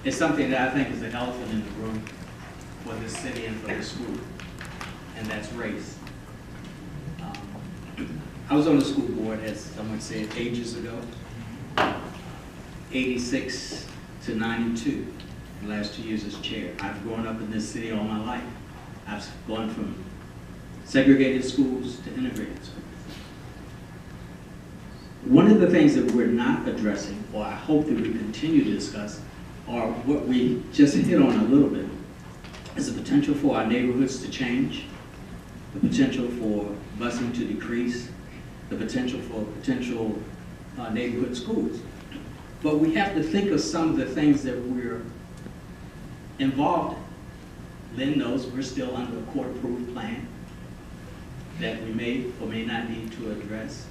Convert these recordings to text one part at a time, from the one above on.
It's something that I think is an elephant in the room for this city and for this school, and that's race. I was on the school board, as someone said, ages ago, 86 to 92, the last 2 years as chair. I've grown up in this city all my life. I've gone from segregated schools to integrated schools. One of the things that we're not addressing, or I hope that we continue to discuss, are what we just hit on a little bit, is the potential for our neighborhoods to change, the potential for busing to decrease, the potential for neighborhood schools. But we have to think of some of the things that we're involved in. Lynn knows we're still under a court-approved plan that we may or may not need to address.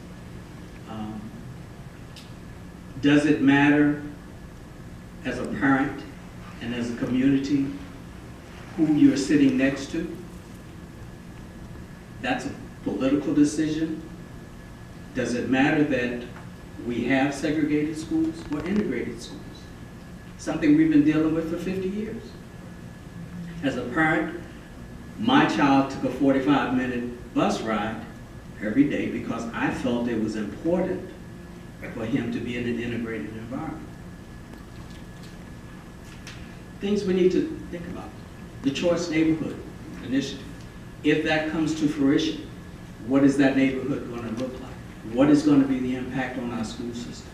Does it matter as a parent and as a community who you're sitting next to? That's a political decision. Does it matter that we have segregated schools or integrated schools? Something we've been dealing with for 50 years. As a parent, my child took a 45-minute bus ride every day because I felt it was important for him to be in an integrated environment. Things we need to think about. The Choice Neighborhood Initiative. If that comes to fruition, what is that neighborhood going to look like? What is going to be the impact on our school system?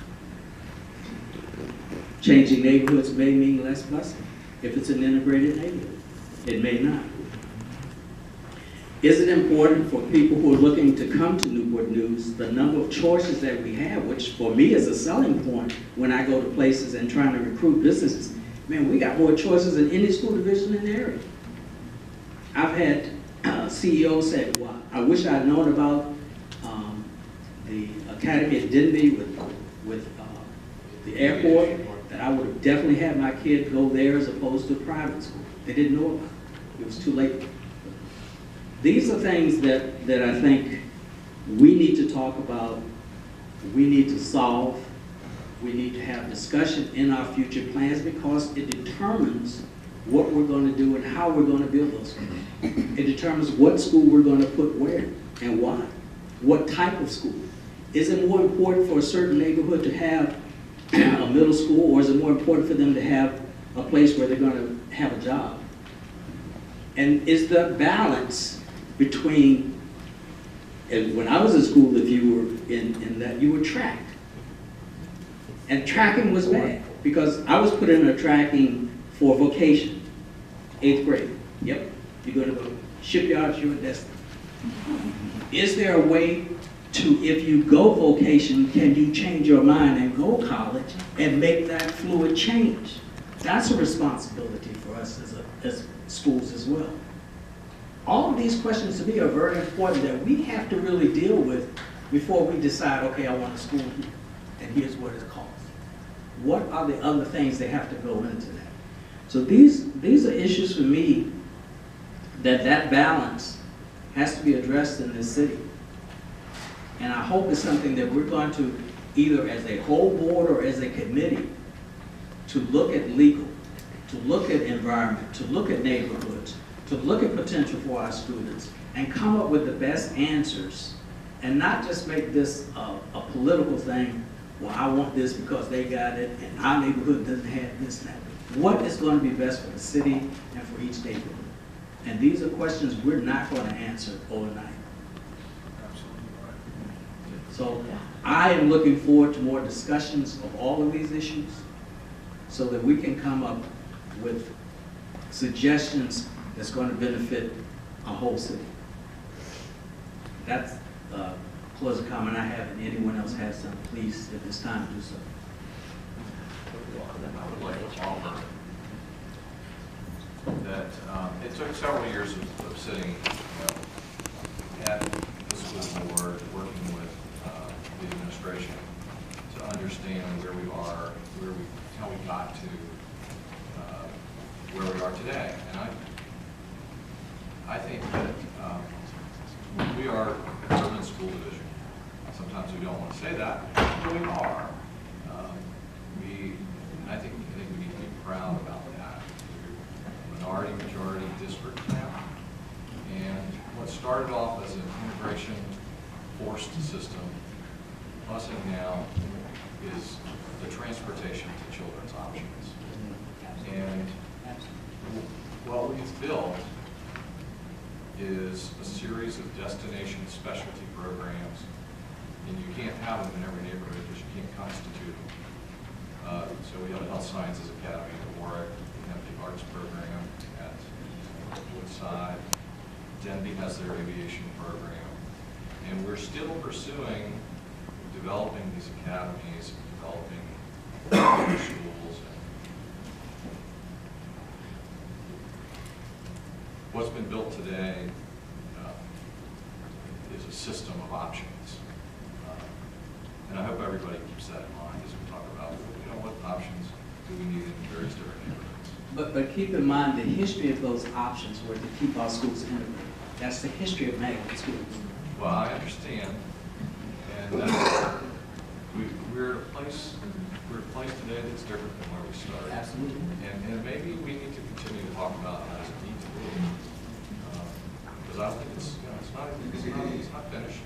Changing neighborhoods may mean less busing if it's an integrated neighborhood. It may not. Is it important for people who are looking to come to Newport News, the number of choices that we have, which for me is a selling point when I go to places and trying to recruit businesses? Man, we got more choices than any school division in the area. I've had CEOs say, well, I wish I'd known about the academy at Denby with the airport, that I would have definitely had my kid go there as opposed to a private school. They didn't know about it. It was too late. These are things that I think we need to talk about, we need to solve, we need to have discussion in our future plans because it determines what we're going to do and how we're going to build those schools. It determines what school we're going to put where and why. What type of school. Is it more important for a certain neighborhood to have a middle school, or is it more important for them to have a place where they're going to have a job? And is the balance between, when I was in school, if you were in that, you were tracked. And tracking was bad because I was put in a tracking for vocation, 8th grade. Yep, you're going to go shipyards, you're a destiny. Is there a way to, if you go vocation, can you change your mind and go college and make that fluid change? That's a responsibility for us as schools as well. All of these questions to me are very important that we have to really deal with before we decide, okay, I want a school here, and here's what it costs. What are the other things that have to go into that? So these are issues for me that balance has to be addressed in this city. And I hope it's something that we're going to, either as a whole board or as a committee, to look at legal, to look at environment, to look at neighborhoods, to look at potential for our students, and come up with the best answers, and not just make this a political thing. Well, I want this because they got it, and our neighborhood doesn't have this and that. What is going to be best for the city and for each neighborhood? And these are questions we're not going to answer overnight. So I am looking forward to more discussions of all of these issues so that we can come up with suggestions that's going to benefit our whole city. That's a closing comment I have, and anyone else has some, please, at this time, do so. I would like to offer that it took several years of sitting at the school board, working with the administration to understand where we are, how we got to where we are today. And I think that we are a urban school division. Sometimes we don't want to say that, but we are. I think we need to be proud about transportation to children's options. And what we've built is a series of destination specialty programs, and you can't have them in every neighborhood because you can't constitute them. So we have a health sciences academy at Warwick, we have the arts program at Woodside, Denby has their aviation program, and we're still pursuing developing these academies, developing schools. What's been built today is a system of options. And I hope everybody keeps that in mind as we talk about, what options do we need in various different neighborhoods. But keep in mind the history of those options were to keep our schools integrated. That's the history of magnet schools. Well, I understand, and that's, we're at a place today that's different than where we started. Absolutely. And maybe we need to continue to talk about how does it need to be, because I don't think it's not finished.